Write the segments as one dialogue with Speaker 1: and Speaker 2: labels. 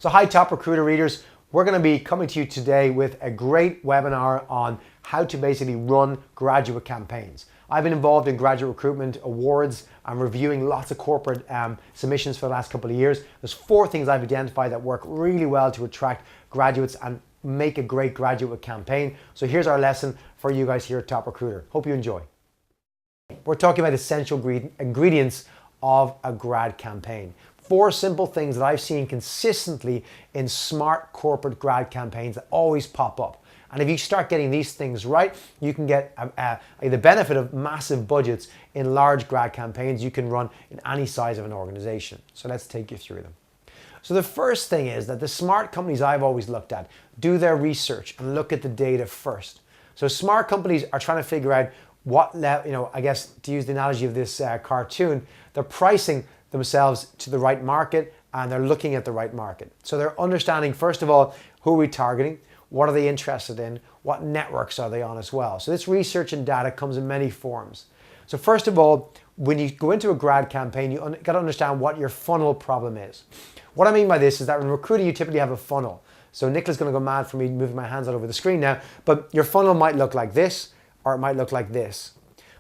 Speaker 1: So hi Top Recruiter readers, we're going to be coming to you today with a great webinar on how to basically run graduate campaigns. I've been involved in graduate recruitment awards. I'm reviewing lots of corporate submissions for the last couple of years. There's 4 things I've identified that work really well to attract graduates and make a great graduate campaign. So here's our lesson for you guys here at Top Recruiter. Hope you enjoy. We're talking about essential ingredients of a grad campaign. 4 simple things that I've seen consistently in smart corporate grad campaigns that always pop up. And if you start getting these things right, you can get the benefit of massive budgets in large grad campaigns you can run in any size of an organization. So let's take you through them. So the first thing is that the smart companies I've always looked at do their research and look at the data first. So smart companies are trying to figure out what, I guess to use the analogy of this cartoon, they're pricing themselves to the right market and they're looking at the right market. So they're understanding, first of all, who are we targeting? What are they interested in? What networks are they on as well? So this research and data comes in many forms. So first of all, when you go into a grad campaign, you got to understand what your funnel problem is. What I mean by this is that in recruiting, you typically have a funnel. So Nicola's going to go mad for me moving my hands all over the screen now, but your funnel might look like this, or it might look like this.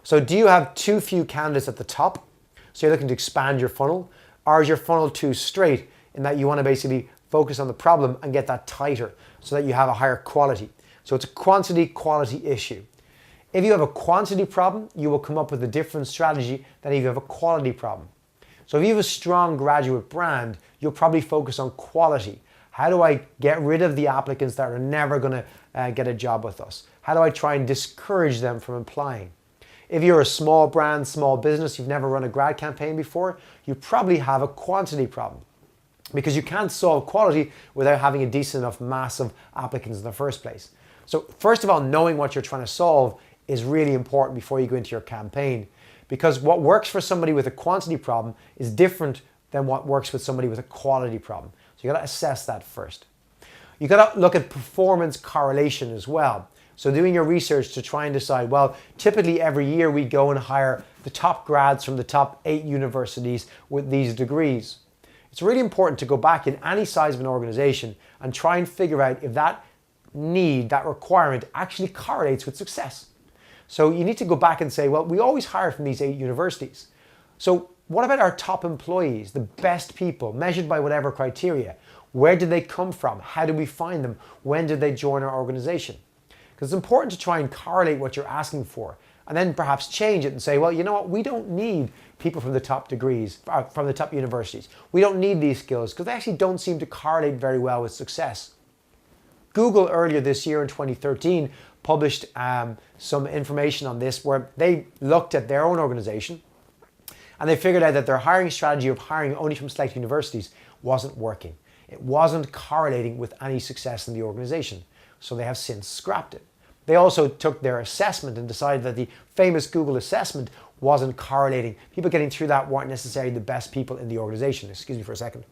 Speaker 1: So do you have too few candidates at the top? So you're looking to expand your funnel, or is your funnel too straight in that you want to basically focus on the problem and get that tighter so that you have a higher quality? So it's a quantity-quality issue. If you have a quantity problem, you will come up with a different strategy than if you have a quality problem. So if you have a strong graduate brand, you'll probably focus on quality. How do I get rid of the applicants that are never going to get a job with us? How do I try and discourage them from applying? If you're a small brand, small business, you've never run a grad campaign before, you probably have a quantity problem because you can't solve quality without having a decent enough mass of applicants in the first place. So first of all, knowing what you're trying to solve is really important before you go into your campaign, because what works for somebody with a quantity problem is different than what works with somebody with a quality problem. So you got to assess that first. You got to look at performance correlation as well. So doing your research to try and decide, well, typically every year we go and hire the top grads from the top 8 universities with these degrees. It's really important to go back in any size of an organization and try and figure out if that need, that requirement actually correlates with success. So you need to go back and say, well, we always hire from these 8 universities. So what about our top employees, the best people, measured by whatever criteria? Where did they come from? How did we find them? When did they join our organization? Because it's important to try and correlate what you're asking for and then perhaps change it and say, well, you know what? We don't need people from the top degrees, from the top universities. We don't need these skills because they actually don't seem to correlate very well with success. Google earlier this year in 2013 published some information on this where they looked at their own organization and they figured out that their hiring strategy of hiring only from select universities wasn't working. It wasn't correlating with any success in the organization. So they have since scrapped it. They also took their assessment and decided that the famous Google assessment wasn't correlating. People getting through that weren't necessarily the best people in the organization. Excuse me for a second.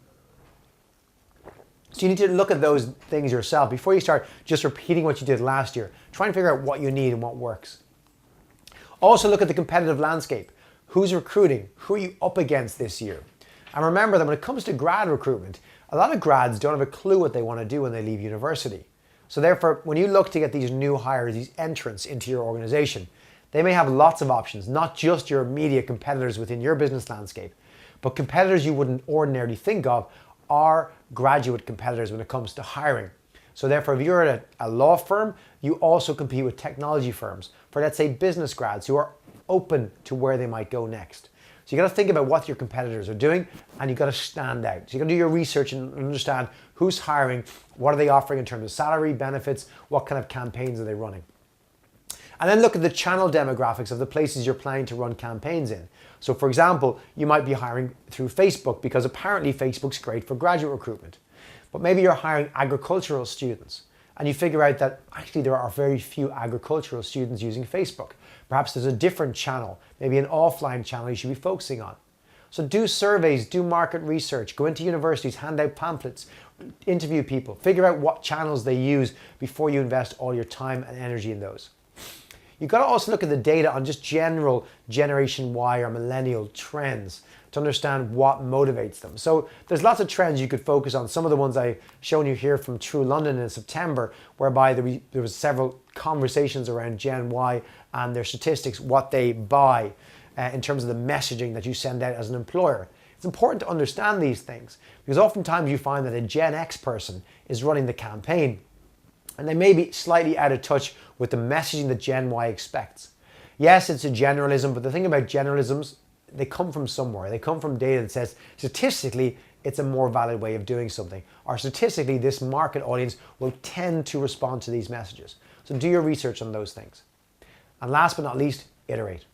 Speaker 1: So you need to look at those things yourself before you start just repeating what you did last year. Try and figure out what you need and what works. Also look at the competitive landscape. Who's recruiting? Who are you up against this year? And remember that when it comes to grad recruitment, a lot of grads don't have a clue what they want to do when they leave university. So therefore, when you look to get these new hires, these entrants into your organization, they may have lots of options, not just your immediate competitors within your business landscape, but competitors you wouldn't ordinarily think of are graduate competitors when it comes to hiring. So therefore, if you're at a law firm, you also compete with technology firms for, let's say, business grads who are open to where they might go next. So you got to think about what your competitors are doing and you got to stand out. So you got to do your research and understand who's hiring, what are they offering in terms of salary, benefits, what kind of campaigns are they running. And then look at the channel demographics of the places you're planning to run campaigns in. So for example, you might be hiring through Facebook because apparently Facebook's great for graduate recruitment. But maybe you're hiring agricultural students and you figure out that actually there are very few agricultural students using Facebook. Perhaps there's a different channel, maybe an offline channel you should be focusing on. So do surveys, do market research, go into universities, hand out pamphlets, interview people, figure out what channels they use before you invest all your time and energy in those. You've got to also look at the data on just general Generation Y or millennial trends to understand what motivates them. So there's lots of trends you could focus on. Some of the ones I've shown you here from True London in September, whereby there was several conversations around Gen Y and their statistics, what they buy in terms of the messaging that you send out as an employer. It's important to understand these things because oftentimes you find that a Gen X person is running the campaign and they may be slightly out of touch with the messaging that Gen Y expects. Yes, it's a generalism, but the thing about generalisms, they come from somewhere. They come from data that says statistically it's a more valid way of doing something, or statistically this market audience will tend to respond to these messages. So do your research on those things. And last but not least, iterate.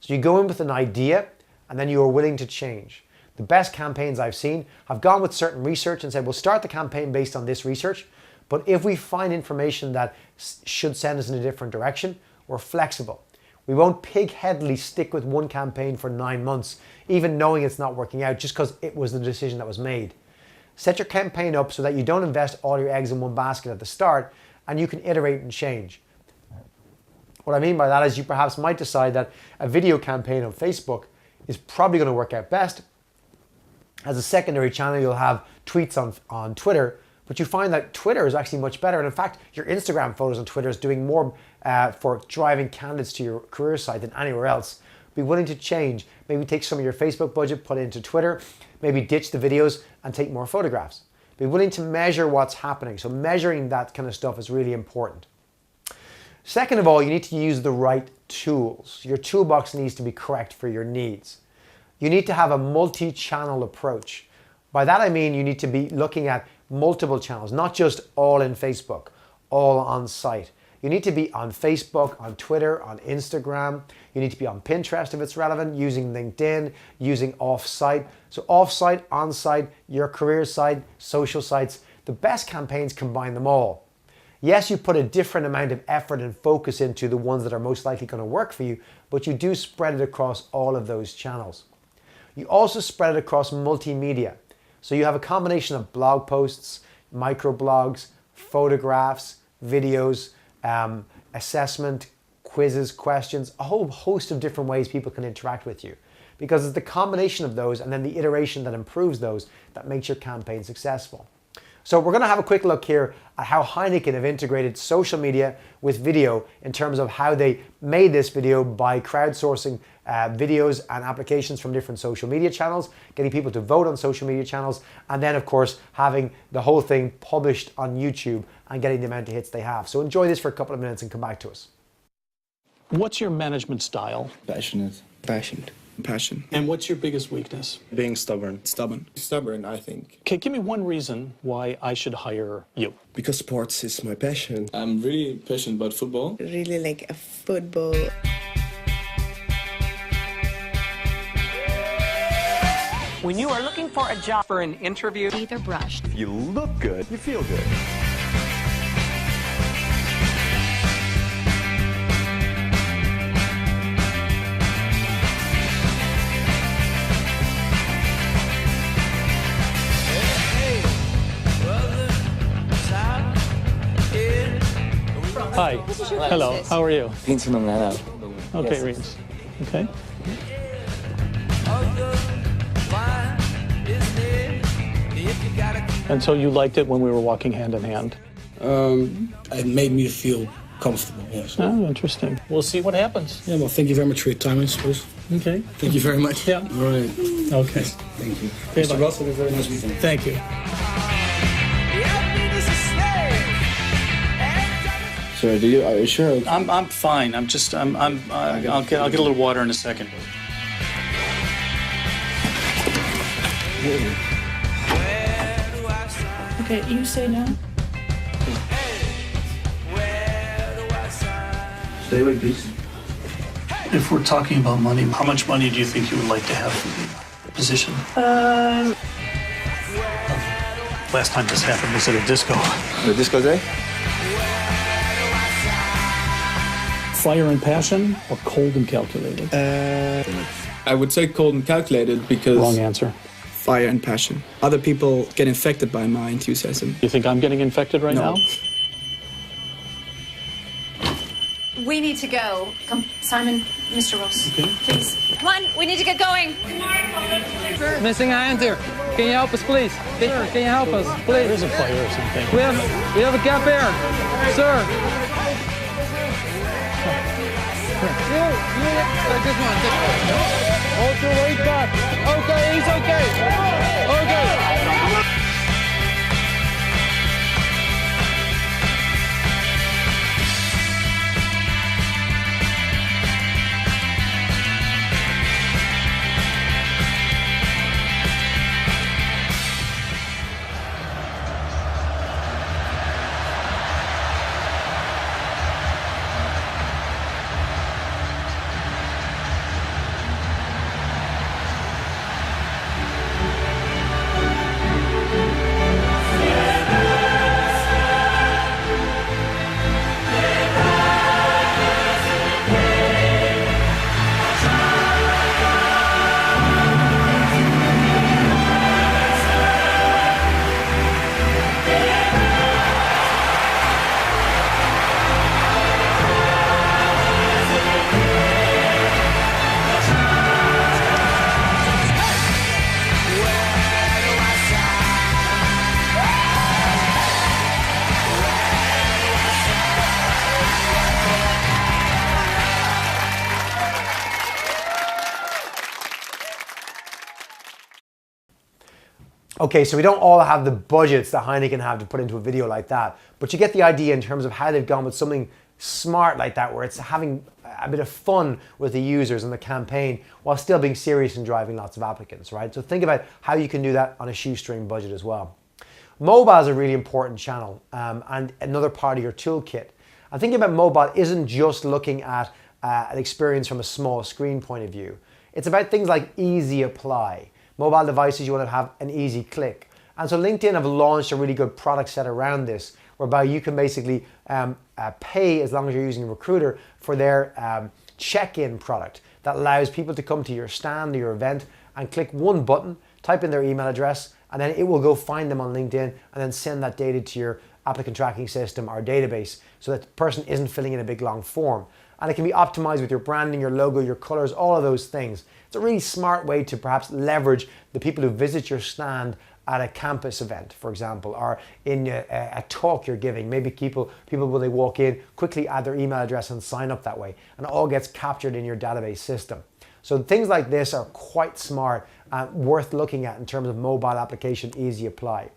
Speaker 1: So you go in with an idea and then you are willing to change. The best campaigns I've seen have gone with certain research and said, we'll start the campaign based on this research, but if we find information that should send us in a different direction, we're flexible. We won't pig-headedly stick with one campaign for 9 months, even knowing it's not working out just because it was the decision that was made. Set your campaign up so that you don't invest all your eggs in one basket at the start and you can iterate and change. What I mean by that is you perhaps might decide that a video campaign on Facebook is probably going to work out best. As a secondary channel, you'll have tweets on Twitter, but you find that Twitter is actually much better. And in fact, your Instagram photos on Twitter is doing more for driving candidates to your career site than anywhere else. Be willing to change. Maybe take some of your Facebook budget, put it into Twitter, maybe ditch the videos and take more photographs. Be willing to measure what's happening. So measuring that kind of stuff is really important. Second of all, you need to use the right tools. Your toolbox needs to be correct for your needs. You need to have a multi-channel approach. By that I mean you need to be looking at multiple channels, not just all in Facebook, all on site. You need to be on Facebook, on Twitter, on Instagram. You need to be on Pinterest if it's relevant, using LinkedIn, using off-site. So off-site, on-site, your career site, social sites. The best campaigns combine them all. Yes, you put a different amount of effort and focus into the ones that are most likely going to work for you, but you do spread it across all of those channels. You also spread it across multimedia. So you have a combination of blog posts, microblogs, photographs, videos, assessment, quizzes, questions, a whole host of different ways people can interact with you. Because it's the combination of those and then the iteration that improves those that makes your campaign successful. So we're going to have a quick look here at how Heineken have integrated social media with video in terms of how they made this video by crowdsourcing videos and applications from different social media channels, getting people to vote on social media channels, and then of course having the whole thing published on YouTube and getting the amount of hits they have. So enjoy this for a couple of minutes and come back to us.
Speaker 2: What's your management style?
Speaker 3: Passionate. Passionate. Passion.
Speaker 2: And what's your biggest weakness?
Speaker 3: Being stubborn. Stubborn, I think.
Speaker 2: Okay, give me one reason why I should hire you.
Speaker 3: Because sports is my passion.
Speaker 4: I'm really passionate about football.
Speaker 5: Really like a football.
Speaker 6: When you are looking for a job for an interview,
Speaker 7: teeth are brushed.
Speaker 8: If you look good, you feel good.
Speaker 2: Hi. Hello. How are you?
Speaker 4: Fenomenal.
Speaker 2: Okay, Reeds. Okay. And so you liked it when we were walking hand in hand?
Speaker 9: It made me feel comfortable, yes.
Speaker 2: Oh, interesting. We'll see what happens.
Speaker 9: Yeah, well, thank you very much for your time, I suppose.
Speaker 2: Okay.
Speaker 9: Thank you very much.
Speaker 2: Yeah.
Speaker 9: All right.
Speaker 2: Okay.
Speaker 9: Thank you.
Speaker 2: Okay,
Speaker 9: Mr.
Speaker 2: bye.
Speaker 9: Russell, have a very nice weekend.
Speaker 2: Thank you.
Speaker 4: So, are you sure?
Speaker 2: I'm fine. I'll get a little water in a second.
Speaker 7: Okay, you say no?
Speaker 3: Stay away, please.
Speaker 2: If we're talking about money, how much money do you think you would like to have for the position? Last time this happened was at a disco.
Speaker 4: The disco day?
Speaker 2: Fire and passion or cold and calculated?
Speaker 10: I would say cold and calculated because...
Speaker 2: Wrong answer.
Speaker 10: Fire and passion. Other people get infected by my enthusiasm.
Speaker 2: You think I'm getting infected right now?
Speaker 7: We need to go. Come, Simon, Mr. Ross, please. Come on, we need to get going.
Speaker 11: Missing a hand here. Can you help us, please? Sir, can you help us, please?
Speaker 2: There's a fire or something.
Speaker 11: We have a gap here, sir. This one. Hold your weight back. Okay, he's okay. Okay.
Speaker 1: Okay, so we don't all have the budgets that Heineken have to put into a video like that, but you get the idea in terms of how they've gone with something smart like that, where it's having a bit of fun with the users and the campaign while still being serious and driving lots of applicants, right? So think about how you can do that on a shoestring budget as well. Mobile is a really important channel and another part of your toolkit. And thinking about mobile isn't just looking at an experience from a small screen point of view. It's about things like easy apply. Mobile devices, you want to have an easy click. And so LinkedIn have launched a really good product set around this, whereby you can basically pay, as long as you're using a recruiter, for their check-in product that allows people to come to your stand or your event and click one button, type in their email address, and then it will go find them on LinkedIn and then send that data to your applicant tracking system or database so that the person isn't filling in a big long form. And it can be optimized with your branding, your logo, your colors, all of those things. It's a really smart way to perhaps leverage the people who visit your stand at a campus event, for example, or in a talk you're giving. Maybe people when they walk in quickly add their email address and sign up that way, and it all gets captured in your database system. So things like this are quite smart and worth looking at in terms of mobile application easy apply.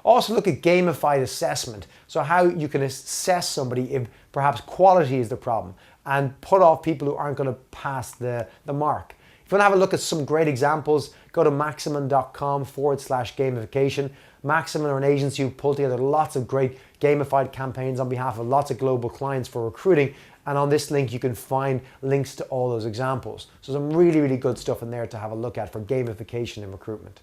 Speaker 1: Also look at gamified assessment, so how you can assess somebody if perhaps quality is the problem and put off people who aren't going to pass the mark. If you want to have a look at some great examples, go to maximin.com/gamification. Maximin are an agency who pull together lots of great gamified campaigns on behalf of lots of global clients for recruiting. And on this link, you can find links to all those examples. So some really, really good stuff in there to have a look at for gamification in recruitment.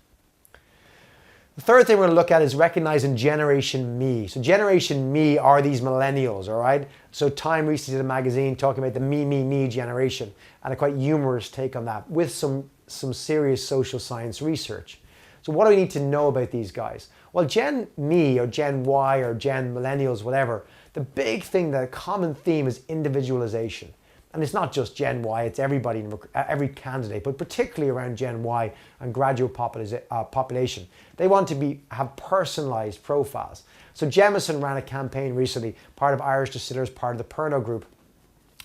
Speaker 1: The third thing we're going to look at is recognizing Generation Me. So Generation Me are these millennials, all right? So Time recently did a magazine talking about the me generation and a quite humorous take on that with some serious social science research. So what do we need to know about these guys? Well, Gen Me or Gen Y or Gen Millennials, whatever, the big thing, the common theme is individualization. And it's not just Gen Y, it's everybody, every candidate, but particularly around Gen Y and graduate population. They want to have personalized profiles. So Jameson ran a campaign recently, part of Irish Distillers, part of the Pernod Group.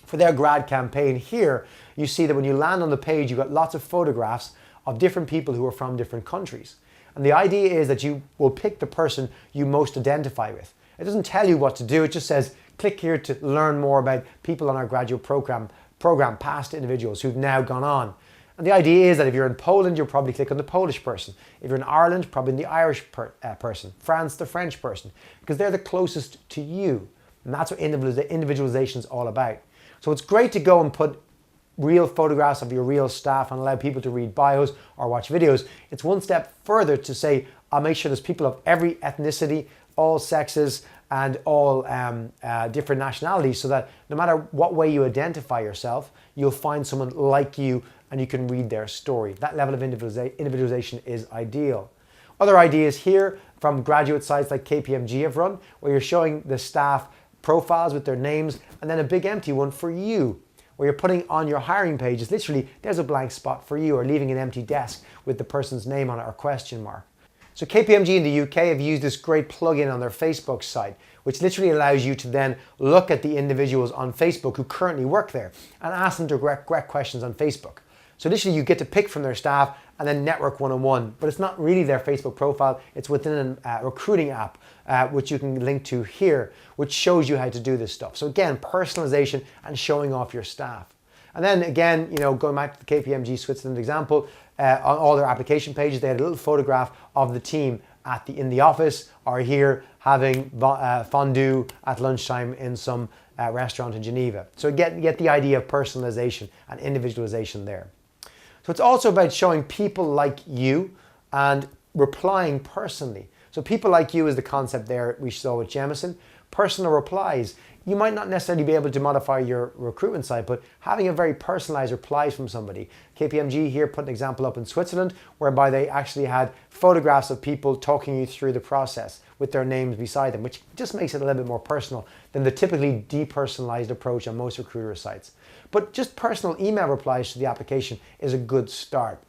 Speaker 1: For their grad campaign here, you see that when you land on the page, you've got lots of photographs of different people who are from different countries. And the idea is that you will pick the person you most identify with. It doesn't tell you what to do, it just says, click here to learn more about people on our graduate program, past individuals who've now gone on. And the idea is that if you're in Poland, you'll probably click on the Polish person. If you're in Ireland, probably the Irish person. France, the French person, because they're the closest to you. And that's what individualization is all about. So it's great to go and put real photographs of your real staff and allow people to read bios or watch videos. It's one step further to say, I'll make sure there's people of every ethnicity, all sexes, and all different nationalities, so that no matter what way you identify yourself, you'll find someone like you and you can read their story. That level of individualization is ideal. Other ideas here from graduate sites like KPMG have run, where you're showing the staff profiles with their names, and then a big empty one for you, where you're putting on your hiring page is literally, there's a blank spot for you, or leaving an empty desk with the person's name on it or question mark. So KPMG in the UK have used this great plugin on their Facebook site, which literally allows you to then look at the individuals on Facebook who currently work there and ask them direct questions on Facebook. So literally you get to pick from their staff and then network one-on-one, but it's not really their Facebook profile, it's within a recruiting app, which you can link to here, which shows you how to do this stuff. So again, personalization and showing off your staff. And then again, you know, going back to the KPMG Switzerland example, on all their application pages, they had a little photograph of the team in the office or here having fondue at lunchtime in some restaurant in Geneva. So get the idea of personalization and individualization there. So it's also about showing people like you and replying personally. So people like you is the concept there we saw with Jemison. Personal replies. You might not necessarily be able to modify your recruitment site, but having a very personalized replies from somebody. KPMG here put an example up in Switzerland whereby they actually had photographs of people talking you through the process with their names beside them, which just makes it a little bit more personal than the typically depersonalized approach on most recruiter sites. But just personal email replies to the application is a good start.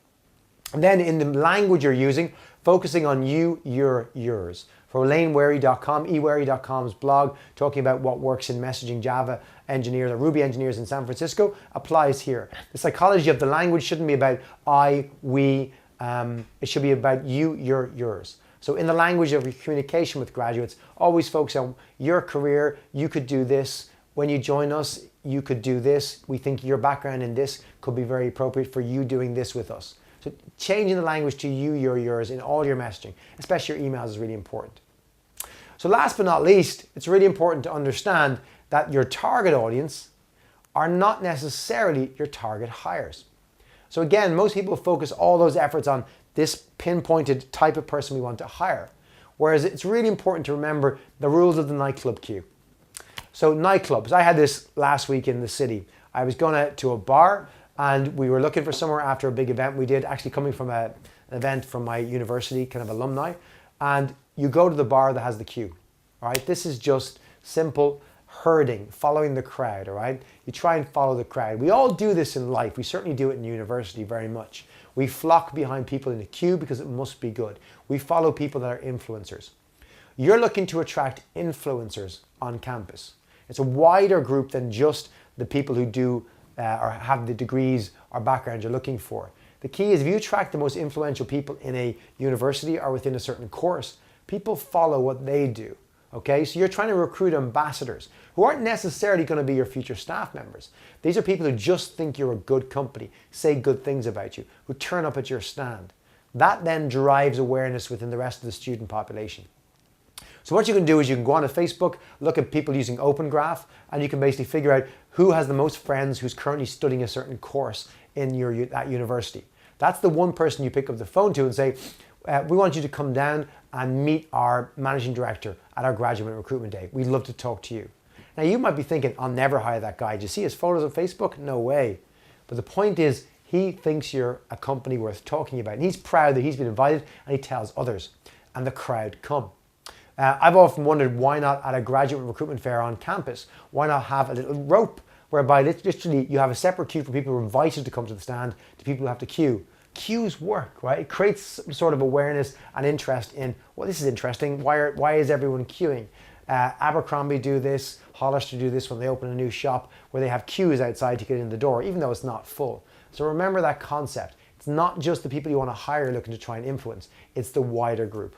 Speaker 1: And then in the language you're using, focusing on you, your, yours. For ElaineWary.com, eWary.com's blog, talking about what works in messaging Java engineers or Ruby engineers in San Francisco, applies here. The psychology of the language shouldn't be about I, we, it should be about you, your, yours. So in the language of your communication with graduates, always focus on your career. You could do this. When you join us, you could do this. We think your background in this could be very appropriate for you doing this with us. So changing the language to you, your, yours in all your messaging, especially your emails, is really important. So last but not least, it's really important to understand that your target audience are not necessarily your target hires. So again, most people focus all those efforts on this pinpointed type of person we want to hire. Whereas it's really important to remember the rules of the nightclub queue. So nightclubs, I had this last week in the city. I was going to a bar and we were looking for somewhere after a big event we did, actually coming from an event from my university, kind of alumni. And you go to the bar that has the queue, all right? This is just simple herding, following the crowd, all right? You try and follow the crowd. We all do this in life. We certainly do it in university very much. We flock behind people in the queue because it must be good. We follow people that are influencers. You're looking to attract influencers on campus. It's a wider group than just the people who do or have the degrees or background you're looking for. The key is if you attract the most influential people in a university or within a certain course, people follow what they do. Okay, so you're trying to recruit ambassadors who aren't necessarily going to be your future staff members. These are people who just think you're a good company, say good things about you, who turn up at your stand. That then drives awareness within the rest of the student population. So what you can do is you can go onto Facebook, look at people using Open Graph, and you can basically figure out who has the most friends who's currently studying a certain course in that university. That's the one person you pick up the phone to and say, we want you to come down and meet our managing director at our graduate recruitment day. We'd love to talk to you. Now you might be thinking, I'll never hire that guy. Do you see his photos on Facebook? No way. But the point is, he thinks you're a company worth talking about. And he's proud that he's been invited and he tells others. And the crowd come. I've often wondered why not at a graduate recruitment fair on campus, why not have a little rope whereby literally you have a separate queue for people who are invited to come to the stand to people who have to queue. Queues work, right? It creates some sort of awareness and interest in, well, this is interesting. Why is everyone queuing? Abercrombie do this, Hollister do this when they open a new shop where they have queues outside to get in the door, even though it's not full. So remember that concept. It's not just the people you want to hire looking to try and influence. It's the wider group.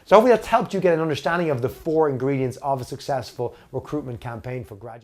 Speaker 1: So hopefully that's helped you get an understanding of the 4 ingredients of a successful recruitment campaign for graduates.